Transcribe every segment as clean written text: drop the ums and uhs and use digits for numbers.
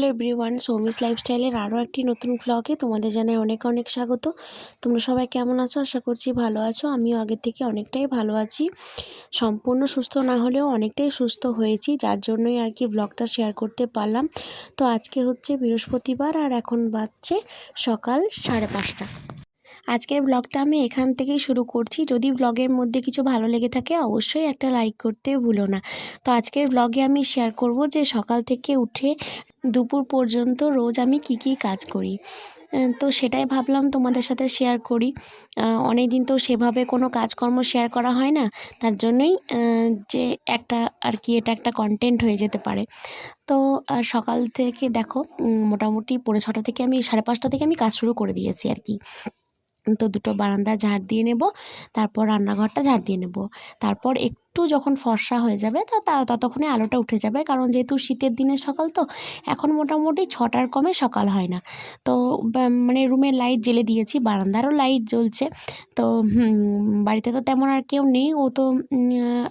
Hello everyone, Soumi's লাইফস্টাইলের আরও একটি নতুন ব্লগে তোমাদের জানাই অনেক অনেক স্বাগত। তোমরা সবাই কেমন আছো? আশা করছি ভালো আছো। আমিও আগের থেকে অনেকটাই ভালো আছি। সম্পূর্ণ সুস্থ না হলেও অনেকটাই সুস্থ হয়েছি, যার জন্যই আর কি ব্লগটা শেয়ার করতে পারলাম। তো আজকে হচ্ছে বৃহস্পতিবার আর এখন বাজছে সকাল 5:30। আজকের ব্লগটা আমি এখান থেকেই শুরু করছি। যদি ব্লগের মধ্যে কিছু ভালো লেগে থাকে অবশ্যই একটা লাইক করতে ভুলো না। তো আজকের ব্লগে আমি শেয়ার করব যে সকাল থেকে উঠে দুপুর পর্যন্ত রোজ আমি কি কাজ করি। তো সেটাই ভাবলাম তোমাদের সাথে শেয়ার করি। অনেক দিন তো সেভাবে কোনো কাজকর্ম শেয়ার করা হয় না, তার জন্যই যে একটা আর কি এটা একটা কন্টেন্ট হয়ে যেতে পারে। তো সকাল থেকে দেখো মোটামুটি 6:30 থেকে আমি 5:30 থেকে আমি কাজ শুরু করে দিয়েছি আর কি। তো দুটো বারান্দা ঝাড় দিয়ে নেব, তারপর রান্নাঘরটা ঝাড় দিয়ে নেব। তারপর একটু যখন ফর্সা হয়ে যাবে ততক্ষণে আলোটা উঠে যাবে, কারণ যেহেতু শীতের দিনের সকাল তো এখন মোটামুটি 6টার কমে সকাল হয় না। তো মানে রুমের লাইট জ্বেলে দিয়েছি, বারান্দারও লাইট জ্বলছে। তো বাড়িতে তো তেমন আর কেউ নেই, ও তো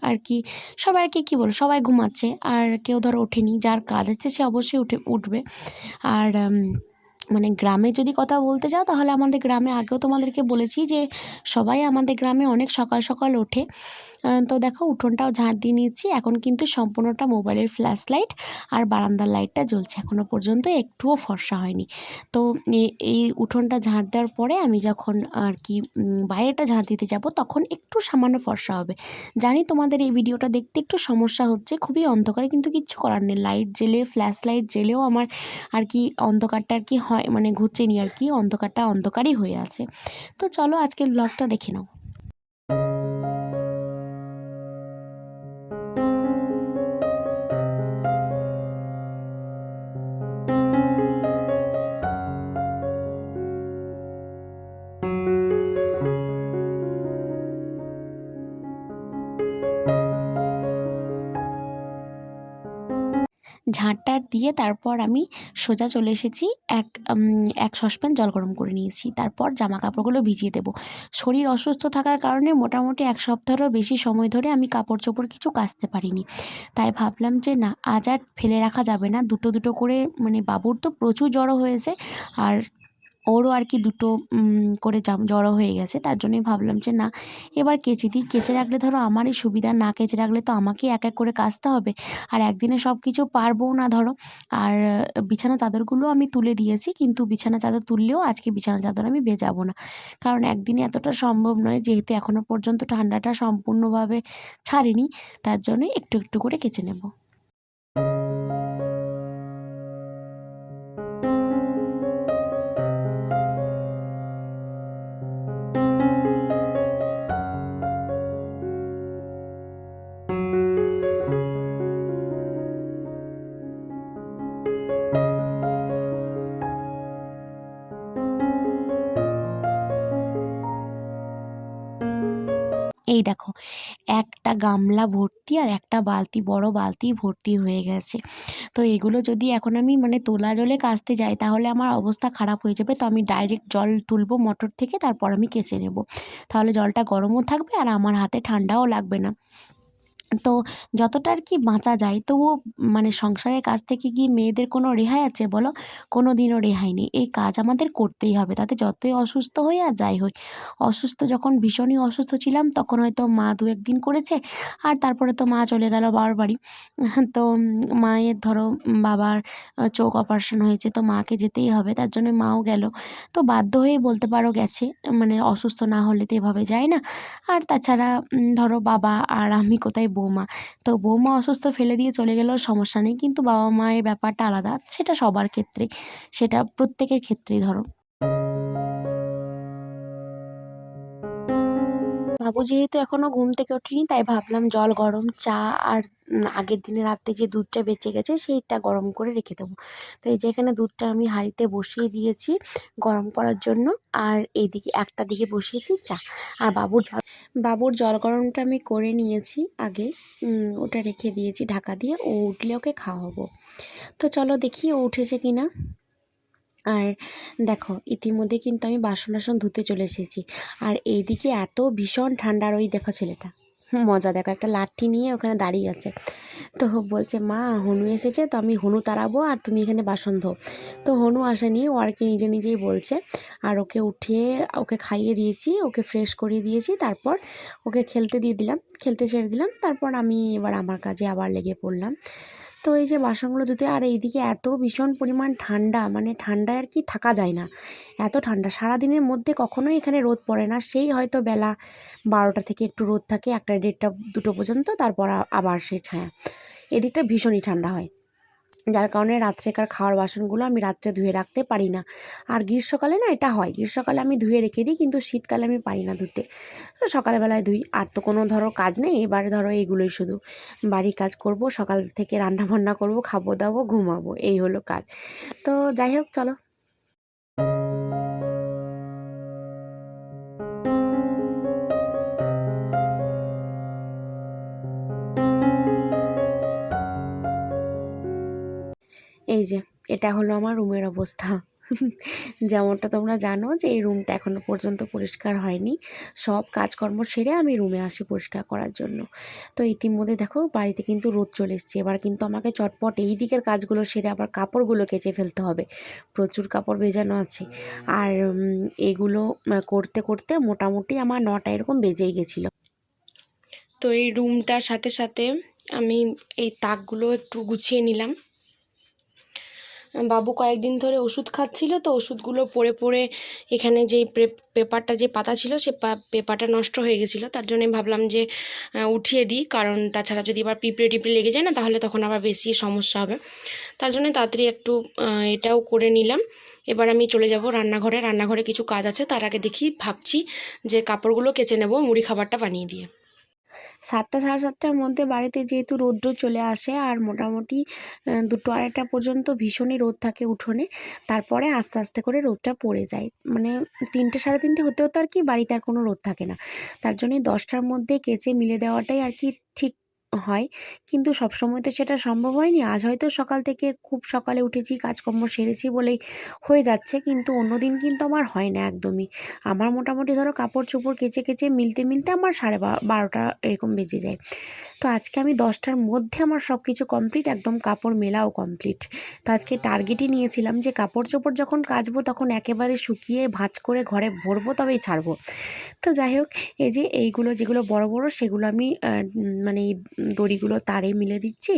আর কি সবাই আর কি কী বল সবাই ঘুমাচ্ছে, আর কেউ ধরো ওঠেনি। যার কাজ আছে সে অবশ্যই উঠবে। আর মানে গ্রামে যদি কথা বলতে যাও তাহলে আমাদের গ্রামে আগেও তোমাদেরকে বলেছি যে সবাই আমাদের গ্রামে অনেক সকাল সকাল ওঠে। তো দেখো উঠোনটাও ঝাড় দিয়ে নিয়েছি। এখন কিন্তু সম্পূর্ণটা মোবাইলের ফ্ল্যাশ লাইট আর বারান্দার লাইটটা জ্বলছে, এখনও পর্যন্ত একটুও ফর্সা হয়নি। তো এই উঠোনটা ঝাড় দেওয়ার পরে আমি যখন আর কি বাইরেটা ঝাড় দিতে যাব তখন একটু সামান্য ফর্সা হবে। জানি তোমাদের এই ভিডিওটা দেখতে একটু সমস্যা হচ্ছে, খুবই অন্ধকারে, কিন্তু কিচ্ছু করার নেই। লাইট জ্বেলে ফ্ল্যাশ লাইট জ্বেলেও আমার আর কি অন্ধকারটা আর কি হয় মানে ঘুরছেনি আর কি, অন্ধকারটা অন্ধকারই হয়ে আছে। তো চলো আজকের ব্লগটা দেখে নাও। ঝাঁটটা দিয়ে তারপর আমি সোজা চলে এসেছি এক সসপ্যান জল গরম করে নিয়েছি। তারপর জামা কাপড়গুলো ভিজিয়ে দেবো। শরীর অসুস্থ থাকার কারণে মোটামুটি 1 সপ্তাহেরও বেশি সময় ধরে আমি কাপড় চোপড় কিছু কাচতে পারিনি। তাই ভাবলাম যে না, আজ আর ফেলে রাখা যাবে না। দুটো দুটো করে, মানে বাবুর তো প্রচুর জড়ো হয়েছে, আর ওরও আর কি দুটো করে জড়ো হয়ে গেছে। তার জন্যই ভাবলাম যে না, এবার কেচে দিই। কেচে রাখলে ধরো আমারই সুবিধা, না কেচে রাখলে তো আমাকেই এক এক করে কাচতে হবে, আর একদিনে সব কিছু পারবও না ধরো। আর বিছানা চাদরগুলো আমি তুলে দিয়েছি, কিন্তু বিছানা চাদর তুললেও আজকে বিছানা চাদর আমি ভেজাবো না, কারণ একদিনে এতটা সম্ভব নয়, যেহেতু এখনও পর্যন্ত ঠান্ডাটা সম্পূর্ণভাবে ছাড়েনি। তার জন্যই একটু একটু করে কেচে নেব। এই দেখো, একটা গামলা ভর্তি আর একটা বালতি, বড় বালতি ভর্তি হয়ে গেছে। তো এগুলো যদি এখন আমি মানে তোলা জলে কাচতে যাই তাহলে আমার অবস্থা খারাপ হয়ে যাবে। তো আমি ডাইরেক্ট জল তুলবো মোটর থেকে, তারপর আমি কেচে নেব। তাহলে জলটা গরমও থাকবে আর আমার হাতে ঠান্ডাও লাগবে না। তো যতটা আর কি বাঁচা যায়, তবুও মানে সংসারের কাজ থেকে কি মেয়েদের কোনো রেহাই আছে বলো? কোনো দিনও রেহাই নেই। এই কাজ আমাদের করতেই হবে, তাতে যতই অসুস্থ হই আর যাই হই। অসুস্থ যখন ভীষণই অসুস্থ ছিলাম তখন হয়তো মা 2-1 দিন করেছে, আর তারপরে তো মা চলে গেল বাবার বাড়ি। তো মায়ের ধরো বাবার চোখ অপারেশন হয়েছে, তো মাকে যেতেই হবে, তার জন্য মাও গেল। তো বাধ্য হয়েই বলতে পারো গেছে, মানে অসুস্থ না হলে তো এভাবে যায় না। আর তাছাড়া ধরো বাবা আর আমি কোথায় বৌমা। তো বৌমা অসুস্থ ফেলে দিয়ে চলে গেলেও সমস্যা নেই, কিন্তু বাবা মায়ের ব্যাপারটা আলাদা, সেটা সবার ক্ষেত্রে, সেটা প্রত্যেকের ক্ষেত্রেই ধরো। বাবু যেহেতু এখনও ঘুম থেকে ওঠেনি, তাই ভাবলাম জল গরম চা আর আগের দিনে রাত্রে যে দুধটা বেঁচে গেছে সেইটা গরম করে রেখে দেবো। তো এই যে এখানে দুধটা আমি হাঁড়িতে বসিয়ে দিয়েছি গরম করার জন্য, আর এইদিকে একটা দিকে বসিয়েছি চা। আর বাবুর জল গরমটা আমি করে নিয়েছি আগে, ওটা রেখে দিয়েছি ঢাকা দিয়ে। ও উঠলে ওকে খাওয়াবো। তো চলো দেখি ও উঠেছে কিনা। আর দেখো ইতিমধ্যে কিন্তু আমি বাসন ধুতে চলে এসেছি। আর এইদিকে এত ভীষণ ঠান্ডা, আর ওই দেখো ছেলেটা মজা দেখো, একটা লাঠি নিয়ে ওখানে দাঁড়িয়ে আছে। তো বলছে মা হনু এসেছে, তো আমি হনু তাড়াবো আর তুমি এখানে বাসন ধো। তো হনু আসেনি, ও আর কি নিজে নিজেই বলছে। আর ওকে উঠিয়ে ওকে খাইয়ে দিয়েছি, ওকে ফ্রেশ করিয়ে দিয়েছি, তারপর ওকে খেলতে দিয়ে দিলাম, খেলতে ছেড়ে দিলাম। তারপর আমি এবার আমার কাজে আবার লেগে পড়লাম। তো এই যে বাসনগুলো ধুতে, আর এইদিকে এত ভীষণ পরিমাণ ঠান্ডা, মানে ঠান্ডায় আর কি থাকা যায় না, এত ঠান্ডা। সারাদিনের মধ্যে কখনোই এখানে রোদ পড়ে না, সেই হয়তো বেলা 12টা থেকে একটু রোদ থাকে, 1টা 1:30 2টো পর্যন্ত, তারপর আবার সেই ছায়া। এদিকটা ভীষণই ঠান্ডা হয়, যার কারণে রাত্রেকার খাওয়ার বাসনগুলো আমি রাত্রে ধুয়ে রাখতে পারি না। আর গ্রীষ্মকালে না এটা হয়, গ্রীষ্মকালে আমি ধুয়ে রেখে দিই, কিন্তু শীতকালে আমি পারি না ধুতে। তো সকালবেলায় ধুই। আর তো কোনো ধরো কাজ নেই, এবারে ধরো এইগুলোই শুধু বাড়ির কাজ করব, সকাল থেকে রান্না বান্না করব, খাবো দাবো, ঘুমাবো, এই হলো কাজ। তো যাই হোক, চলো। এই যে এটা হলো আমার রুমের অবস্থা। যেমনটা তোমরা জানো যে এই রুমটা এখনও পর্যন্ত পরিষ্কার হয়নি। সব কাজকর্ম সেরে আমি রুমে আসি পরিষ্কার করার জন্য। তো ইতিমধ্যে দেখো বাড়িতে কিন্তু রোদ চলে এসছে। এবার কিন্তু আমাকে চটপট এই দিকের কাজগুলো সেরে আবার কাপড়গুলো কেচে ফেলতে হবে। প্রচুর কাপড় ভেজানো আছে। আর এগুলো করতে করতে মোটামুটি আমার 9টা এরকম বেজেই গেছিলো। তো এই রুমটার সাথে সাথে আমি এই তাকগুলো একটু গুছিয়ে নিলাম। বাবু কয়েকদিন ধরে ওষুধ খাচ্ছিল, তো ওষুধগুলো পড়ে পড়ে এখানে যেই পেপারটা যে পাতা ছিল সে পেপারটা নষ্ট হয়ে গেছিলো। তার জন্য ভাবলাম যে উঠিয়ে দিই, কারণ তাছাড়া যদি আবার পিঁপড়ে টিপড়ে লেগে যায় না, তাহলে তখন আবার বেশি সমস্যা হবে। তার জন্য তাড়াতাড়ি একটু এটাও করে নিলাম। এবার আমি চলে যাব রান্নাঘরে। রান্নাঘরে কিছু কাজ আছে, তার আগে ভাবছি যে কাপড়গুলো কেচে নেব মুড়ি খাবারটা বানিয়ে দিয়ে। 7টা 7:30টার মধ্যে বাড়িতে যেহেতু রৌদ্র চলে আসে, আর মোটামুটি 2টো 2:30টা পর্যন্ত ভীষণই রোদ থাকে উঠোনে। তারপরে আস্তে আস্তে করে রোদটা পড়ে যায়, মানে 3টে 3:30 হতে হতে আর কি বাড়িতে আর কোনো রোদ থাকে না। তার জন্যই 10টার মধ্যে কেচে মিলে দেওয়াটাই আর কি ঠিক হয়। কিন্তু সবসময় তো সেটা সম্ভব হয়নি। আজ হয়তো সকাল থেকে খুব সকালে উঠেছি, কাজকর্ম সেরেছি বলেই হয়ে যাচ্ছে, কিন্তু অন্যদিন কিন্তু আমার হয় না একদমই। আমার মোটামুটি ধরো কাপড় চোপড় কেচে কেচে মিলতে মিলতে আমার 12:30 এরকম বেজে যায়। তো আজকে আমি 10টার মধ্যে আমার সব কিছু কমপ্লিট, একদম কাপড় মেলাও কমপ্লিট। তো আজকে টার্গেটই নিয়েছিলাম যে কাপড় চোপড় যখন কাচবো তখন একেবারে শুকিয়ে ভাঁজ করে ঘরে ভরবো, তবেই ছাড়বো। তো যাই হোক, এই যে এইগুলো যেগুলো বড় বড় সেগুলো আমি মানে এই দড়িগুলো তারে মিলে দিচ্ছি।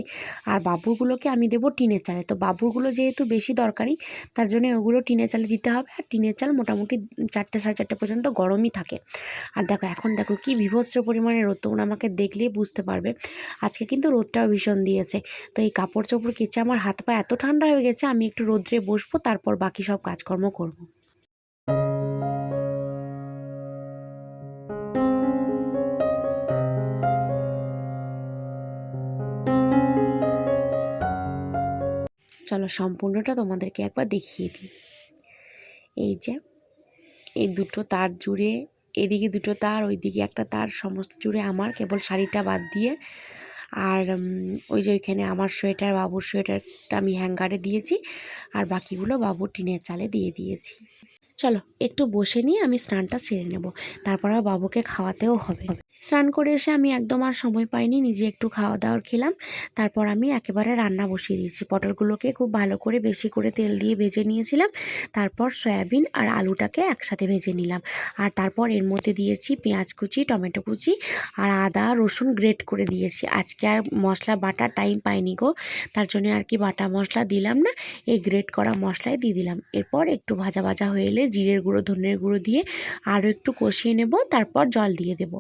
আর বাবুরগুলোকে আমি দেবো টিনের চালে। তো বাবুরগুলো যেহেতু বেশি দরকারি, তার জন্য ওগুলো টিনের চালে দিতে হবে। আর টিনের চাল মোটামুটি 4টে 4:30 পর্যন্ত গরমই থাকে। আর দেখো এখন দেখো কি বীভৎস পরিমাণে রোদ, তোমরা আমাকে দেখলেই বুঝতে পারবে। আজকে কিন্তু রোদটাও ভীষণ দিয়েছে। তো এই কাপড় চোপড় কেচে আমার হাত পা এত ঠান্ডা হয়ে গেছে, আমি একটু রোদ্রে বসবো, তারপর বাকি সব কাজকর্ম করব। চলো সম্পূর্ণটা তোমাদেরকে একবার দেখিয়ে দিই। এই যে এই দুটো তার জুড়ে, এদিকে দুটো তার, ওইদিকে একটা তার, সমস্ত জুড়ে আমার, কেবল শাড়িটা বাদ দিয়ে। আর ওই যে ওইখানে আমার সোয়েটার, বাবুর সোয়েটারটা আমি হ্যাঙ্গারে দিয়েছি, আর বাকিগুলো বাবুর টিনের চালে দিয়ে দিয়েছি। চলো একটু বসে নিয়ে আমি স্নানটা সেরে নেব, তারপর আর বাবুকে খাওয়াতেও হবে। স্নান করে এসে আমি একদম আর সময় পাইনি, নিজে একটু খাওয়া দাওয়ার খেলাম। তারপর আমি একেবারে রান্না বসিয়ে দিয়েছি। পটলগুলোকে খুব ভালো করে বেশি করে তেল দিয়ে ভেজে নিয়েছিলাম। তারপর সয়াবিন আর আলুটাকে একসাথে ভেজে নিলাম। আর তারপর এর মধ্যে দিয়েছি পেঁয়াজ কুচি, টমেটো কুচি, আর আদা রসুন গ্রেট করে দিয়েছি। আজকে আর মশলা বাটার টাইম পাইনি গো, তার জন্য আর কি বাটা মশলা দিলাম না, এই গ্রেট করা মশলাই দিয়ে দিলাম। এরপর একটু ভাজা ভাজা হয়ে এলে জিরের গুঁড়ো ধনের গুঁড়ো দিয়ে আরও একটু কষিয়ে নেব, তারপর জল দিয়ে দেব।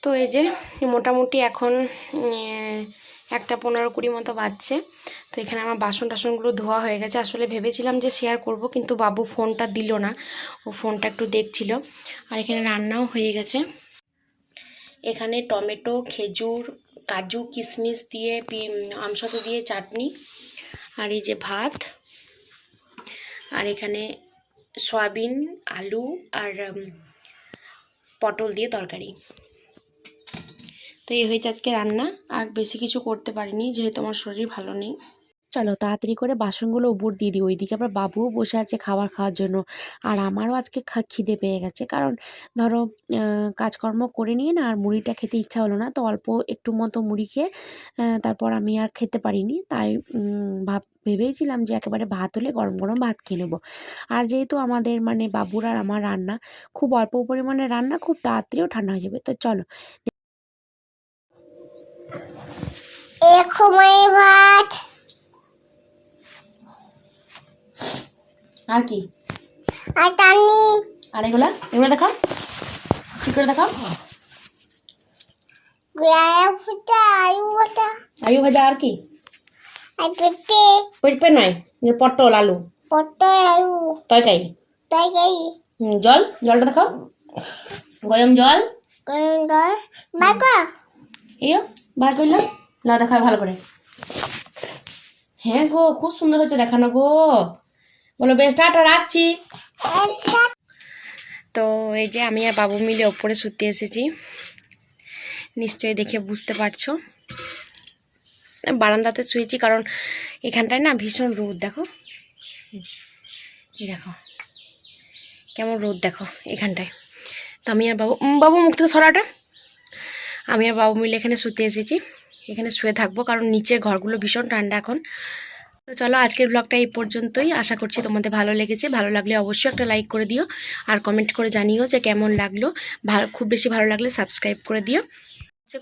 তো এই যে মোটামুটি এখন 1টা 15-20 মতো বাজছে। তো এখানে আমার বাসন টাসনগুলো ধোয়া হয়ে গেছে। আসলে ভেবেছিলাম যে শেয়ার করব, কিন্তু বাবু ফোনটা দিল না, ও ফোনটা একটু দেখছিল। আর এখানে রান্নাও হয়ে গেছে। এখানে টমেটো, খেজুর, কাজু, কিশমিশ দিয়ে আমসত্ব দিয়ে চাটনি, আর এই যে ভাত, আর এখানে সয়াবিন, আলু আর পটল দিয়ে তরকারি। তো এই হয়েছে আজকে রান্না। আর বেশি কিছু করতে পারিনি, যেহেতু আমার শরীর ভালো নেই। চলো তাড়াতাড়ি করে বাসনগুলো উপর দিয়ে দিই। ওইদিকে আবার বাবুও বসে আছে খাবার খাওয়ার জন্য। আর আমারও আজকে খিদে পেয়ে গেছে, কারণ ধরো কাজকর্ম করে নিয়ে না আর মুড়িটা খেতে ইচ্ছা হলো না, তো অল্প একটু মতো মুড়ি খেয়ে তারপর আমি আর খেতে পারিনি। তাই ভেবেইছিলাম যে একেবারে ভাত হলে গরম গরম ভাত খেয়ে নেবো। আর যেহেতু আমাদের মানে বাবুর আর আমার রান্না খুব অল্প পরিমাণে রান্না, খুব তাড়াতাড়িও ঠান্ডা হয়ে যাবে। তো চলো ভাত। আর কি আর এগুলো দেখাও, কি করে দেখাও। আলু ভাজা আর কি? পেঁপে নয়, পটল আলু তরকারি। জলটা দেখাও, গরম জল এই বার করলাম না, দেখাও ভালো করে। হ্যাঁ গো, খুব সুন্দর হচ্ছে দেখানো গো। বলো বেশ, টাটা, রাখছি। তো এই যে আমি আর বাবু মিলে ওপরে শুতে এসেছি, নিশ্চয়ই দেখে বুঝতে পারছো। বারান্দাতে শুয়েছি কারণ এখানটায় না ভীষণ রোদ, দেখো দেখো কেমন রোদ দেখো এখানটায়। তো আমি আর বাবু মুখ থেকে সরাটা, আমি আর বাবু মিলে এখানে শুতে এসেছি। এখানে শুয়ে থাকবো কারণ নিচের ঘরগুলো ভীষণ ঠান্ডা এখন। তো চলো আজকের ব্লগটা এই পর্যন্তই। আশা করছি তোমাদের ভালো লেগেছে। ভালো লাগলে অবশ্যই একটা লাইক করে দিও, আর কমেন্ট করে জানিও যে কেমন লাগলো। খুব বেশি ভালো লাগলে সাবস্ক্রাইব করে দিও।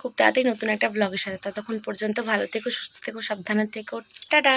খুব তাড়াতাড়ি নতুন একটা ব্লগের সাথে। ততক্ষণ পর্যন্ত ভালো থেকো, সুস্থ থেকো, সাবধানে থেকো। টাটা।